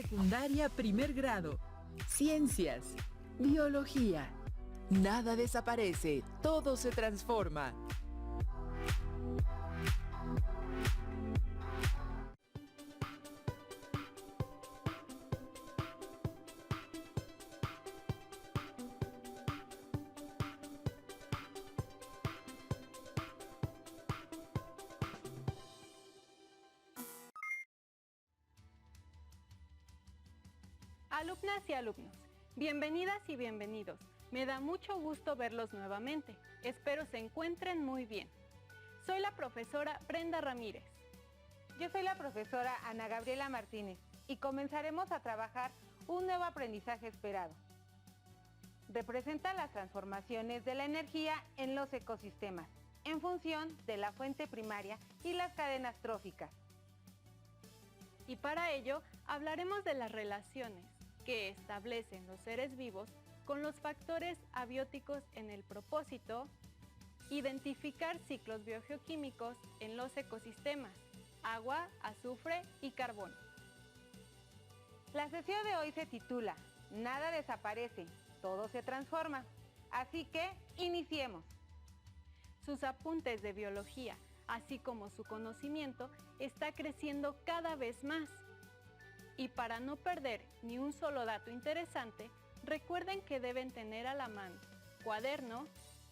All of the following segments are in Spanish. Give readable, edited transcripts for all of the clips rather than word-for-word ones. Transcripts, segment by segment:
Secundaria primer grado. Ciencias. Biología. Nada desaparece, todo se transforma. Alumnas y alumnos, bienvenidas y bienvenidos. Me da mucho gusto verlos nuevamente. Espero se encuentren muy bien. Soy la profesora Brenda Ramírez. Yo soy la profesora Ana Gabriela Martínez y comenzaremos a trabajar un nuevo aprendizaje esperado. Representa las transformaciones de la energía en los ecosistemas, en función de la fuente primaria y las cadenas tróficas. Y para ello hablaremos de las relaciones que establecen los seres vivos con los factores abióticos en el propósito, identificar ciclos biogeoquímicos en los ecosistemas, agua, azufre y carbono. La sesión de hoy se titula Nada desaparece, todo se transforma. Así que, iniciemos. Sus apuntes de biología, así como su conocimiento, está creciendo cada vez más. Y para no perder ni un solo dato interesante, recuerden que deben tener a la mano cuaderno,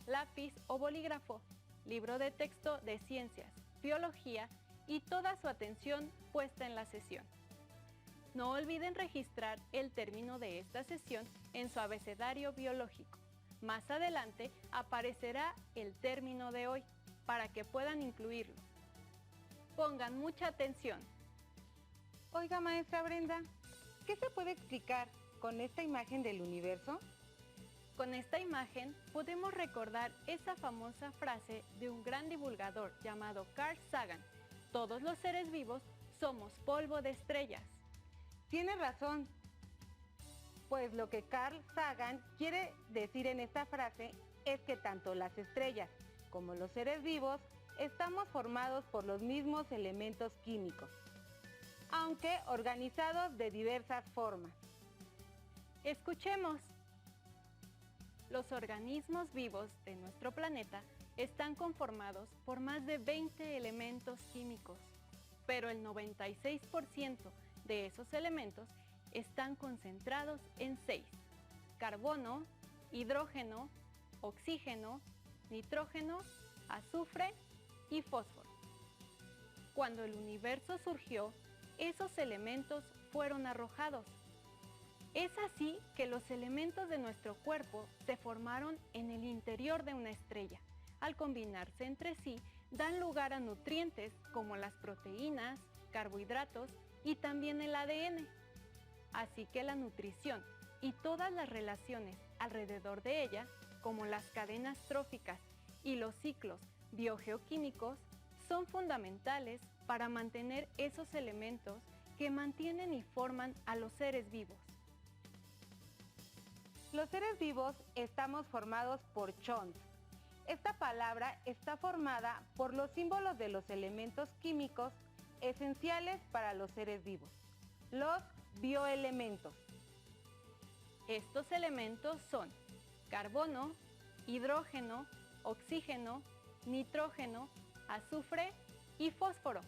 lápiz o bolígrafo, libro de texto de ciencias, biología y toda su atención puesta en la sesión. No olviden registrar el término de esta sesión en su abecedario biológico. Más adelante aparecerá el término de hoy para que puedan incluirlo. Pongan mucha atención. Oiga, maestra Brenda, ¿qué se puede explicar con esta imagen del universo? Con esta imagen podemos recordar esa famosa frase de un gran divulgador llamado Carl Sagan: todos los seres vivos somos polvo de estrellas. Tiene razón, pues lo que Carl Sagan quiere decir en esta frase es que tanto las estrellas como los seres vivos estamos formados por los mismos elementos químicos, aunque organizados de diversas formas. Escuchemos. Los organismos vivos de nuestro planeta están conformados por más de 20 elementos químicos, pero el 96% de esos elementos están concentrados en 6: carbono, hidrógeno, oxígeno, nitrógeno, azufre y fósforo. Cuando el universo surgió, esos elementos fueron arrojados. Es así que los elementos de nuestro cuerpo se formaron en el interior de una estrella. Al combinarse entre sí, dan lugar a nutrientes como las proteínas, carbohidratos y también el ADN. Así que la nutrición y todas las relaciones alrededor de ella, como las cadenas tróficas y los ciclos biogeoquímicos, son fundamentales para mantener esos elementos que mantienen y forman a los seres vivos. Los seres vivos estamos formados por chons. Esta palabra está formada por los símbolos de los elementos químicos esenciales para los seres vivos, los bioelementos. Estos elementos son carbono, hidrógeno, oxígeno, nitrógeno, azufre y fósforo.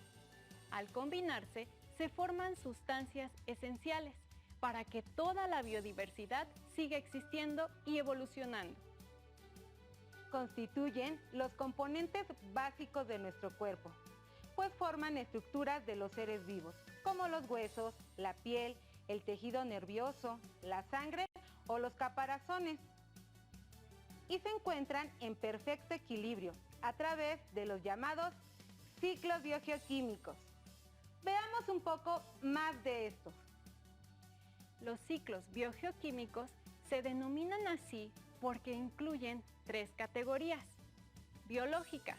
Al combinarse, se forman sustancias esenciales para que toda la biodiversidad siga existiendo y evolucionando. Constituyen los componentes básicos de nuestro cuerpo, pues forman estructuras de los seres vivos, como los huesos, la piel, el tejido nervioso, la sangre o los caparazones. Y se encuentran en perfecto equilibrio a través de los llamados ciclos biogeoquímicos. Veamos un poco más de estos. Los ciclos biogeoquímicos se denominan así porque incluyen 3 categorías. Biológica,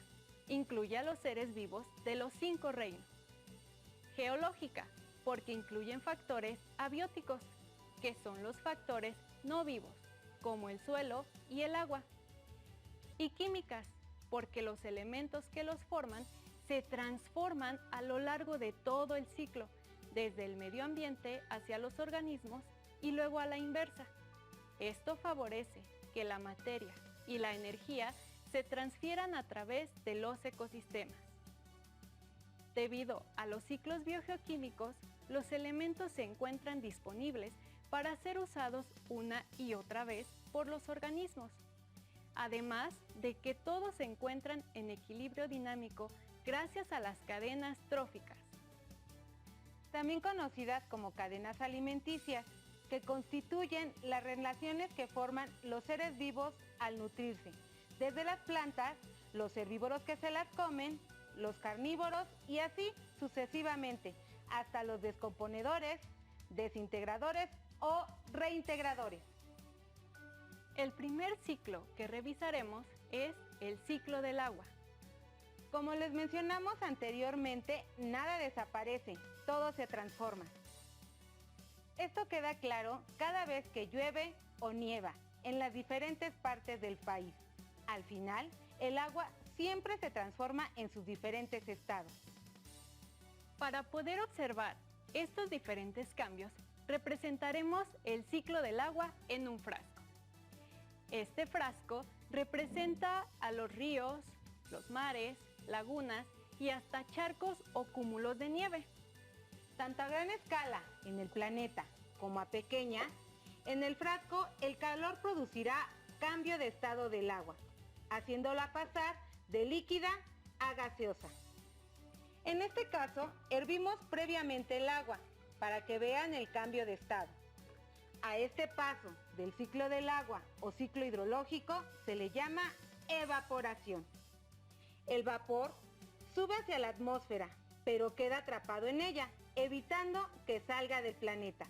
incluye a los seres vivos de los 5 reinos. Geológica, porque incluyen factores abióticos, que son los factores no vivos, como el suelo y el agua. Y químicas, porque los elementos que los forman se transforman a lo largo de todo el ciclo, desde el medio ambiente hacia los organismos y luego a la inversa. Esto favorece que la materia y la energía se transfieran a través de los ecosistemas. Debido a los ciclos biogeoquímicos, los elementos se encuentran disponibles para ser usados una y otra vez por los organismos, además de que todos se encuentran en equilibrio dinámico gracias a las cadenas tróficas, también conocidas como cadenas alimenticias, que constituyen las relaciones que forman los seres vivos al nutrirse, desde las plantas, los herbívoros que se las comen, los carnívoros y así sucesivamente, hasta los descomponedores, desintegradores o reintegradores. El primer ciclo que revisaremos es el ciclo del agua. Como les mencionamos anteriormente, nada desaparece, todo se transforma. Esto queda claro cada vez que llueve o nieva en las diferentes partes del país. Al final, el agua siempre se transforma en sus diferentes estados. Para poder observar estos diferentes cambios, representaremos el ciclo del agua en un frasco. Este frasco representa a los ríos, los mares, lagunas y hasta charcos o cúmulos de nieve. Tanto a gran escala en el planeta como a pequeña, en el frasco el calor producirá cambio de estado del agua, haciéndola pasar de líquida a gaseosa. En este caso, hervimos previamente el agua para que vean el cambio de estado. A este paso del ciclo del agua o ciclo hidrológico se le llama evaporación. El vapor sube hacia la atmósfera, pero queda atrapado en ella, evitando que salga del planeta.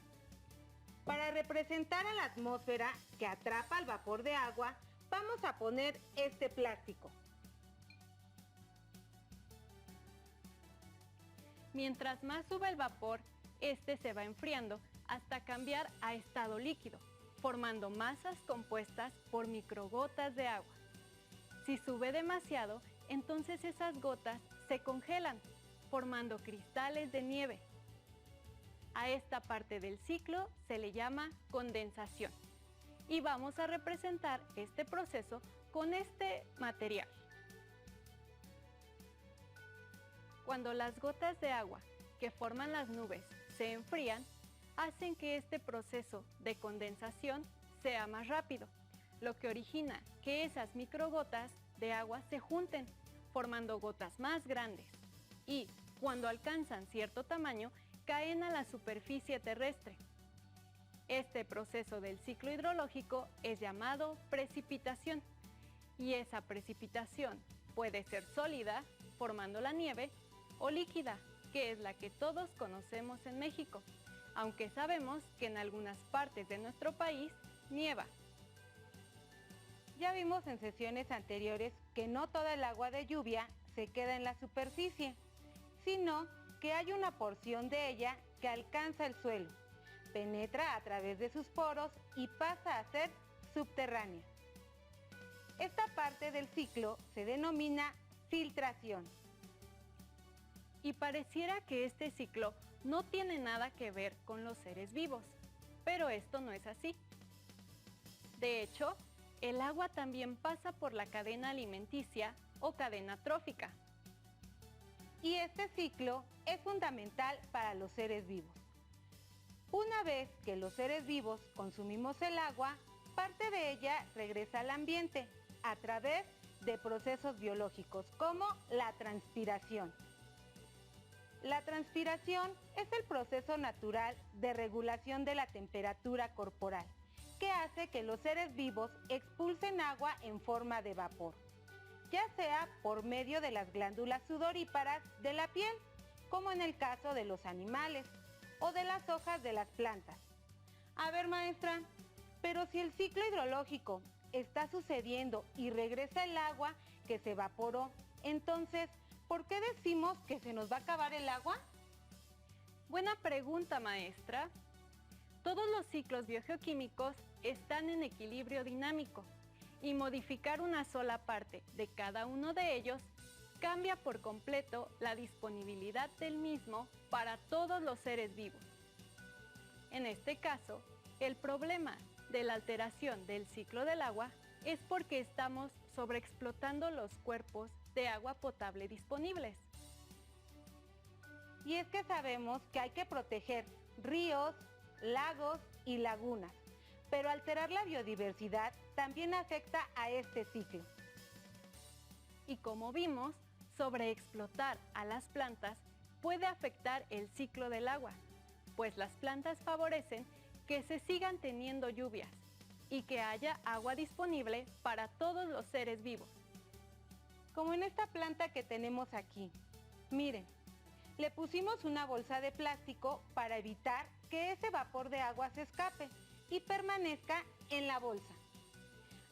Para representar a la atmósfera que atrapa el vapor de agua, vamos a poner este plástico. Mientras más sube el vapor, este se va enfriando hasta cambiar a estado líquido, formando masas compuestas por microgotas de agua. Si sube demasiado, entonces esas gotas se congelan, formando cristales de nieve. A esta parte del ciclo se le llama condensación. Y vamos a representar este proceso con este material. Cuando las gotas de agua que forman las nubes se enfrían, hacen que este proceso de condensación sea más rápido, lo que origina que esas microgotas de agua se junten, formando gotas más grandes y, cuando alcanzan cierto tamaño, caen a la superficie terrestre. Este proceso del ciclo hidrológico es llamado precipitación, y esa precipitación puede ser sólida, formando la nieve, o líquida, que es la que todos conocemos en México, aunque sabemos que en algunas partes de nuestro país nieva. Ya vimos en sesiones anteriores que no toda el agua de lluvia se queda en la superficie, sino que hay una porción de ella que alcanza el suelo, penetra a través de sus poros y pasa a ser subterránea. Esta parte del ciclo se denomina filtración. Y pareciera que este ciclo no tiene nada que ver con los seres vivos, pero esto no es así. De hecho, el agua también pasa por la cadena alimenticia o cadena trófica. Y este ciclo es fundamental para los seres vivos. Una vez que los seres vivos consumimos el agua, parte de ella regresa al ambiente a través de procesos biológicos como la transpiración. La transpiración es el proceso natural de regulación de la temperatura corporal, que hace que los seres vivos expulsen agua en forma de vapor, ya sea por medio de las glándulas sudoríparas de la piel, como en el caso de los animales, o de las hojas de las plantas. A ver, maestra, pero si el ciclo hidrológico está sucediendo y regresa el agua que se evaporó, entonces, ¿por qué decimos que se nos va a acabar el agua? Buena pregunta, maestra. Todos los ciclos biogeoquímicos están en equilibrio dinámico y modificar una sola parte de cada uno de ellos cambia por completo la disponibilidad del mismo para todos los seres vivos. En este caso, el problema de la alteración del ciclo del agua es porque estamos sobreexplotando los cuerpos de agua potable disponibles. Y es que sabemos que hay que proteger ríos, lagos y lagunas, pero alterar la biodiversidad también afecta a este ciclo. Y como vimos, sobreexplotar a las plantas puede afectar el ciclo del agua, pues las plantas favorecen que se sigan teniendo lluvias y que haya agua disponible para todos los seres vivos. Como en esta planta que tenemos aquí. Miren, le pusimos una bolsa de plástico para evitar que ese vapor de agua se escape y permanezca en la bolsa.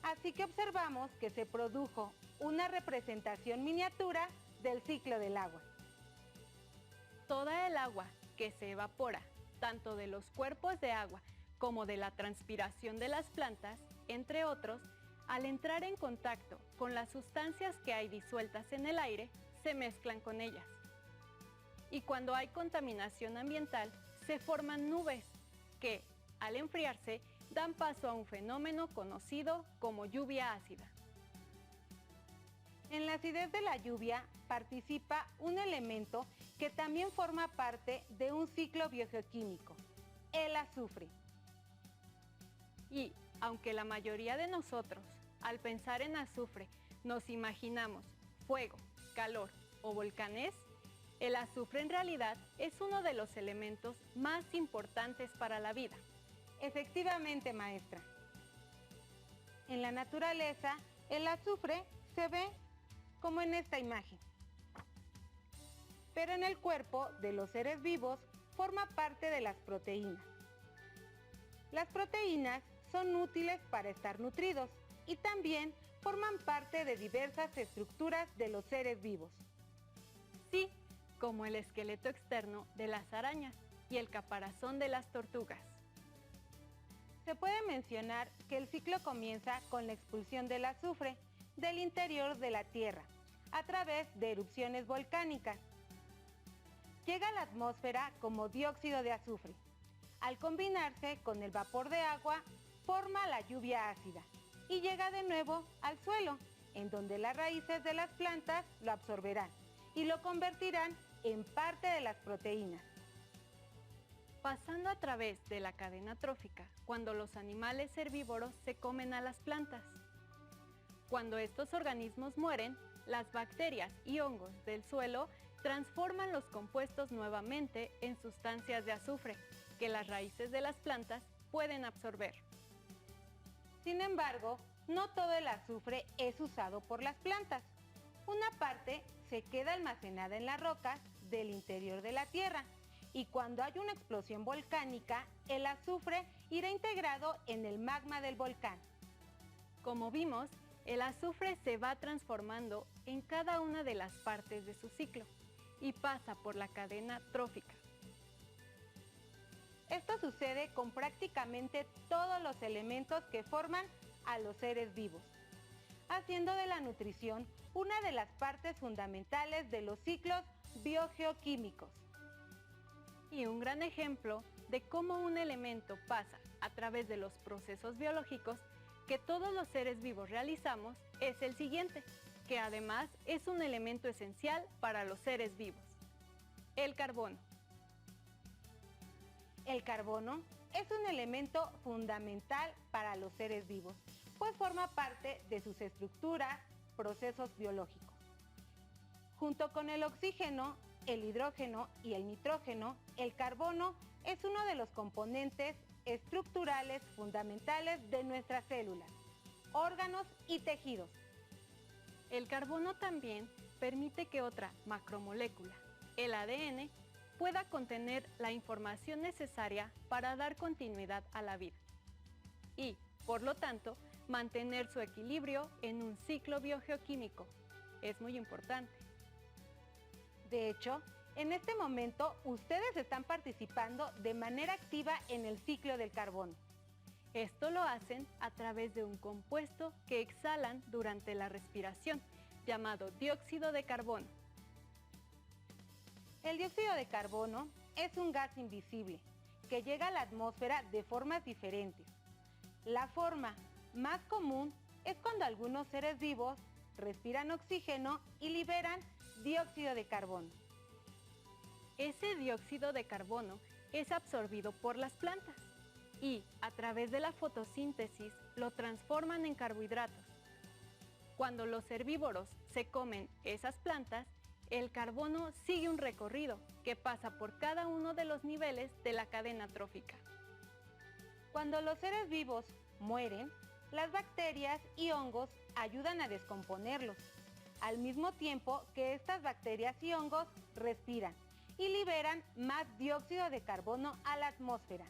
Así que observamos que se produjo una representación miniatura del ciclo del agua. Toda el agua que se evapora, tanto de los cuerpos de agua como de la transpiración de las plantas, entre otros, al entrar en contacto con las sustancias que hay disueltas en el aire, se mezclan con ellas. Y cuando hay contaminación ambiental, se forman nubes que, al enfriarse, dan paso a un fenómeno conocido como lluvia ácida. En la acidez de la lluvia participa un elemento que también forma parte de un ciclo biogeoquímico, el azufre. Y, aunque la mayoría de nosotros, al pensar en azufre, nos imaginamos fuego, calor o volcanes, el azufre en realidad es uno de los elementos más importantes para la vida. Efectivamente, maestra. En la naturaleza, el azufre se ve como en esta imagen. Pero en el cuerpo de los seres vivos forma parte de las proteínas. Las proteínas son útiles para estar nutridos y también forman parte de diversas estructuras de los seres vivos. Sí, como el esqueleto externo de las arañas y el caparazón de las tortugas. Se puede mencionar que el ciclo comienza con la expulsión del azufre del interior de la Tierra a través de erupciones volcánicas. Llega a la atmósfera como dióxido de azufre. Al combinarse con el vapor de agua, forma la lluvia ácida y llega de nuevo al suelo, en donde las raíces de las plantas lo absorberán y lo convertirán en parte de las proteínas. Pasando a través de la cadena trófica, cuando los animales herbívoros se comen a las plantas. Cuando estos organismos mueren, las bacterias y hongos del suelo transforman los compuestos nuevamente en sustancias de azufre que las raíces de las plantas pueden absorber. Sin embargo, no todo el azufre es usado por las plantas. Una parte se queda almacenada en las rocas del interior de la Tierra y cuando hay una explosión volcánica, el azufre irá integrado en el magma del volcán. Como vimos, el azufre se va transformando en cada una de las partes de su ciclo y pasa por la cadena trófica. Esto sucede con prácticamente todos los elementos que forman a los seres vivos, haciendo de la nutrición una de las partes fundamentales de los ciclos biogeoquímicos. Y un gran ejemplo de cómo un elemento pasa a través de los procesos biológicos que todos los seres vivos realizamos es el siguiente, que además es un elemento esencial para los seres vivos: el carbono. El carbono es un elemento fundamental para los seres vivos, pues forma parte de sus estructuras, procesos biológicos. Junto con el oxígeno, el hidrógeno y el nitrógeno, el carbono es uno de los componentes estructurales fundamentales de nuestras células, órganos y tejidos. El carbono también permite que otra macromolécula, el ADN, pueda contener la información necesaria para dar continuidad a la vida y, por lo tanto, mantener su equilibrio en un ciclo biogeoquímico. Es muy importante. De hecho, en este momento ustedes están participando de manera activa en el ciclo del carbono. Esto lo hacen a través de un compuesto que exhalan durante la respiración, llamado dióxido de carbono. El dióxido de carbono es un gas invisible que llega a la atmósfera de formas diferentes. La forma más común es cuando algunos seres vivos respiran oxígeno y liberan dióxido de carbono. Ese dióxido de carbono es absorbido por las plantas y, a través de la fotosíntesis, lo transforman en carbohidratos. Cuando los herbívoros se comen esas plantas, el carbono sigue un recorrido que pasa por cada uno de los niveles de la cadena trófica. Cuando los seres vivos mueren, las bacterias y hongos ayudan a descomponerlos, al mismo tiempo que estas bacterias y hongos respiran y liberan más dióxido de carbono a la atmósfera.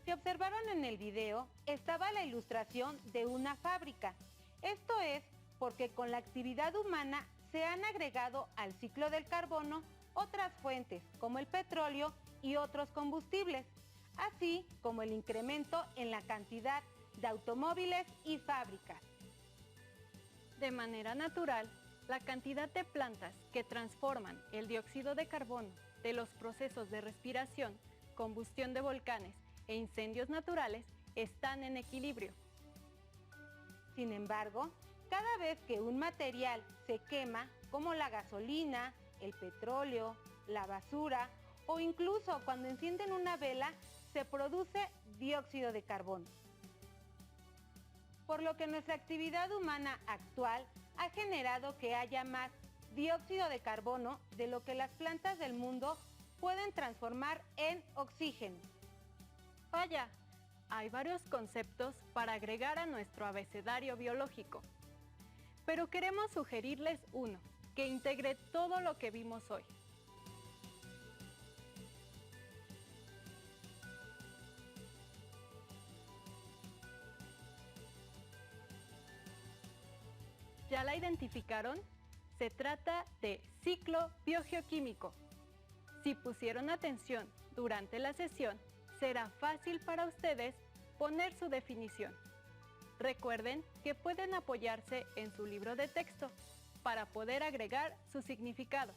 Si observaron en el video, estaba la ilustración de una fábrica. Esto es porque con la actividad humana se han agregado al ciclo del carbono otras fuentes como el petróleo y otros combustibles, así como el incremento en la cantidad de automóviles y fábricas. De manera natural, la cantidad de plantas que transforman el dióxido de carbono de los procesos de respiración, combustión de volcanes e incendios naturales están en equilibrio. Sin embargo, cada vez que un material se quema, como la gasolina, el petróleo, la basura o incluso cuando encienden una vela, se produce dióxido de carbono. Por lo que nuestra actividad humana actual ha generado que haya más dióxido de carbono de lo que las plantas del mundo pueden transformar en oxígeno. Vaya, hay varios conceptos para agregar a nuestro abecedario biológico, pero queremos sugerirles uno que integre todo lo que vimos hoy. ¿Ya la identificaron? Se trata de ciclo biogeoquímico. Si pusieron atención durante la sesión, será fácil para ustedes poner su definición. Recuerden que pueden apoyarse en su libro de texto para poder agregar su significado.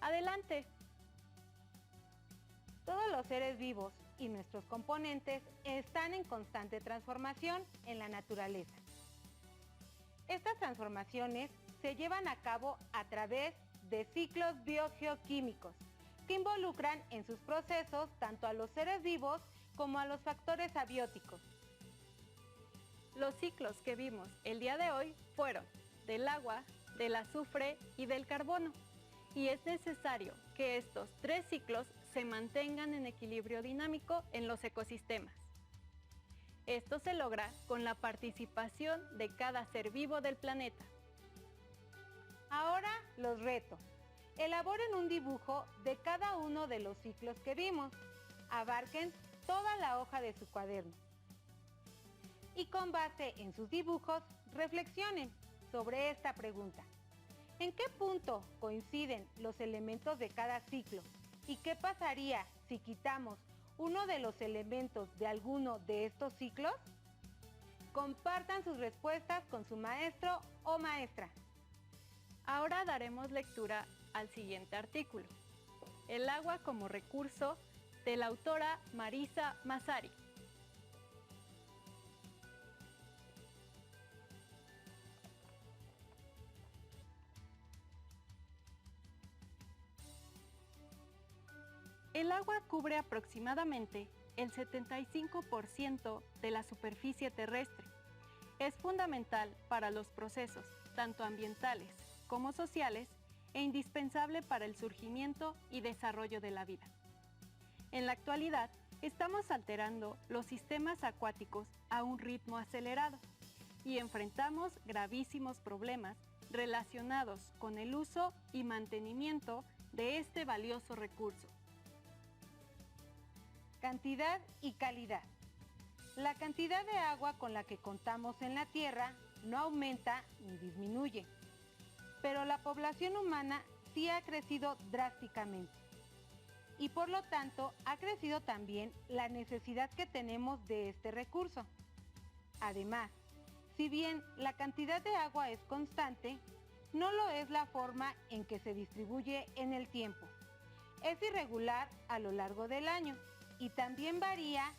¡Adelante! Todos los seres vivos y nuestros componentes están en constante transformación en la naturaleza. Estas transformaciones se llevan a cabo a través de ciclos biogeoquímicos que involucran en sus procesos tanto a los seres vivos como a los factores abióticos. Los ciclos que vimos el día de hoy fueron del agua, del azufre y del carbono. Y es necesario que estos tres ciclos se mantengan en equilibrio dinámico en los ecosistemas. Esto se logra con la participación de cada ser vivo del planeta. Ahora los reto. Elaboren un dibujo de cada uno de los ciclos que vimos. Abarquen toda la hoja de su cuaderno. Y con base en sus dibujos, reflexionen sobre esta pregunta. ¿En qué punto coinciden los elementos de cada ciclo? ¿Y qué pasaría si quitamos uno de los elementos de alguno de estos ciclos? Compartan sus respuestas con su maestro o maestra. Ahora daremos lectura al siguiente artículo. El agua como recurso, de la autora Marisa Massari. El agua cubre aproximadamente el 75% de la superficie terrestre. Es fundamental para los procesos, tanto ambientales como sociales, e indispensable para el surgimiento y desarrollo de la vida. En la actualidad, estamos alterando los sistemas acuáticos a un ritmo acelerado y enfrentamos gravísimos problemas relacionados con el uso y mantenimiento de este valioso recurso. Cantidad y calidad. La cantidad de agua con la que contamos en la Tierra no aumenta ni disminuye, pero la población humana sí ha crecido drásticamente y por lo tanto ha crecido también la necesidad que tenemos de este recurso. Además, Si bien la cantidad de agua es constante, no lo es la forma en que se distribuye en el tiempo. Es irregular a lo largo del año y también varía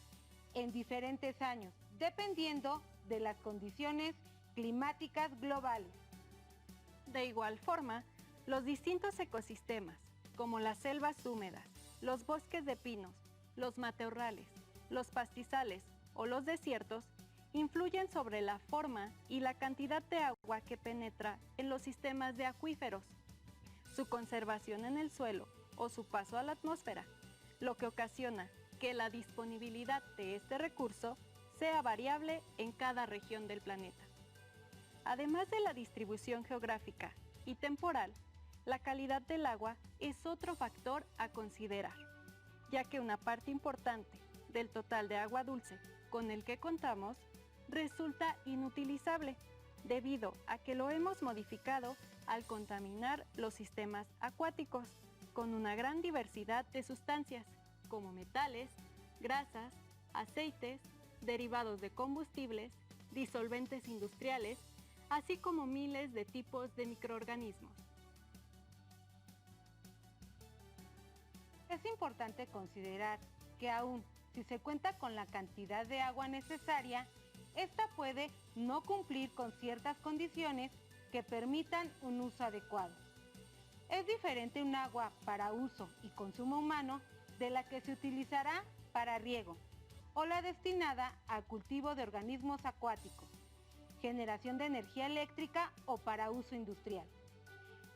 en diferentes años, dependiendo de las condiciones climáticas globales. De igual forma, los distintos ecosistemas, como las selvas húmedas, los bosques de pinos, los matorrales, los pastizales o los desiertos, influyen sobre la forma y la cantidad de agua que penetra en los sistemas de acuíferos, su conservación en el suelo o su paso a la atmósfera, lo que ocasiona que la disponibilidad de este recurso sea variable en cada región del planeta. Además de la distribución geográfica y temporal, la calidad del agua es otro factor a considerar, ya que una parte importante del total de agua dulce con el que contamos resulta inutilizable debido a que lo hemos modificado al contaminar los sistemas acuáticos con una gran diversidad de sustancias como metales, grasas, aceites, derivados de combustibles, disolventes industriales, así como miles de tipos de microorganismos. Es importante considerar que aún si se cuenta con la cantidad de agua necesaria, esta puede no cumplir con ciertas condiciones que permitan un uso adecuado. Es diferente un agua para uso y consumo humano de la que se utilizará para riego o la destinada al cultivo de organismos acuáticos, generación de energía eléctrica o para uso industrial.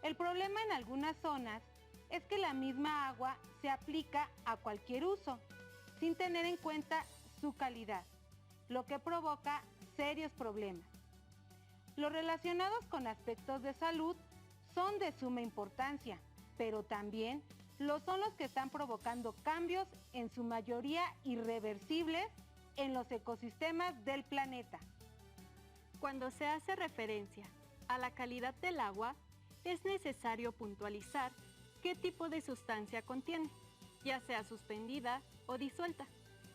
El problema en algunas zonas es que la misma agua se aplica a cualquier uso, sin tener en cuenta su calidad, lo que provoca serios problemas. Los relacionados con aspectos de salud son de suma importancia, pero también lo son los que están provocando cambios en su mayoría irreversibles en los ecosistemas del planeta. Cuando se hace referencia a la calidad del agua, es necesario puntualizar qué tipo de sustancia contiene, ya sea suspendida o disuelta,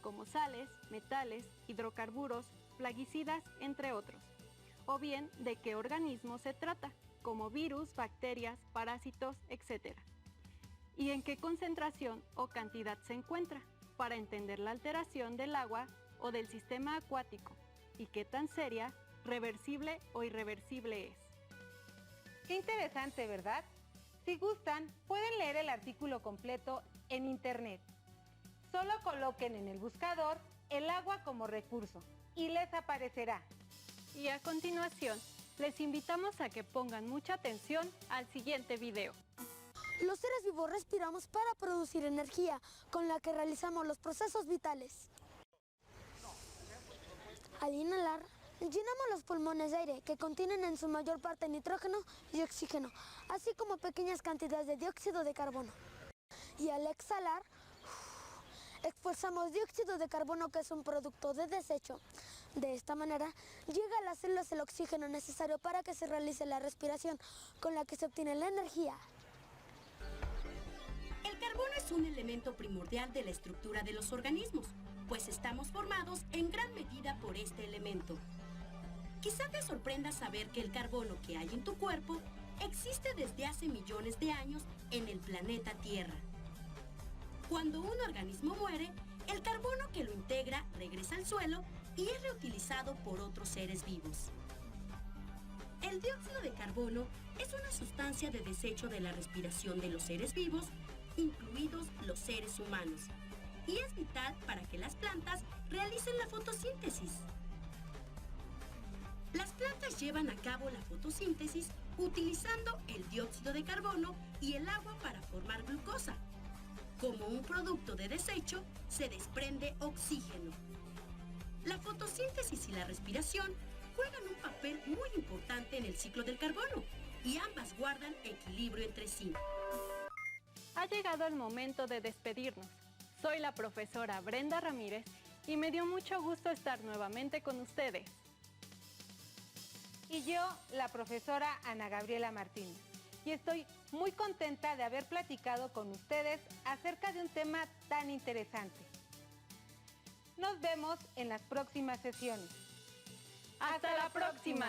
como sales, metales, hidrocarburos, plaguicidas, entre otros, o bien de qué organismo se trata, como virus, bacterias, parásitos, etc. Y en qué concentración o cantidad se encuentra, para entender la alteración del agua o del sistema acuático, y qué tan seria, reversible o irreversible es. Qué interesante, ¿verdad? Si gustan, pueden leer el artículo completo en internet. Solo coloquen en el buscador el agua como recurso y les aparecerá. Y a continuación, les invitamos a que pongan mucha atención al siguiente video. Los seres vivos respiramos para producir energía con la que realizamos los procesos vitales. Al inhalar, llenamos los pulmones de aire que contienen en su mayor parte nitrógeno y oxígeno, así como pequeñas cantidades de dióxido de carbono. Y al exhalar, expulsamos dióxido de carbono, que es un producto de desecho. De esta manera, llega a las células el oxígeno necesario para que se realice la respiración, con la que se obtiene la energía. El carbono es un elemento primordial de la estructura de los organismos, pues estamos formados en gran medida por este elemento. Quizá te sorprenda saber que el carbono que hay en tu cuerpo existe desde hace millones de años en el planeta Tierra. Cuando un organismo muere, el carbono que lo integra regresa al suelo y es reutilizado por otros seres vivos. El dióxido de carbono es una sustancia de desecho de la respiración de los seres vivos, incluidos los seres humanos, y es vital para que las plantas realicen la fotosíntesis. Las plantas llevan a cabo la fotosíntesis utilizando el dióxido de carbono y el agua para formar glucosa. Como un producto de desecho, se desprende oxígeno. La fotosíntesis y la respiración juegan un papel muy importante en el ciclo del carbono y ambas guardan equilibrio entre sí. Ha llegado el momento de despedirnos. Soy la profesora Brenda Ramírez y me dio mucho gusto estar nuevamente con ustedes. Y yo, la profesora Ana Gabriela Martínez. Y estoy muy contenta de haber platicado con ustedes acerca de un tema tan interesante. Nos vemos en las próximas sesiones. ¡Hasta la próxima!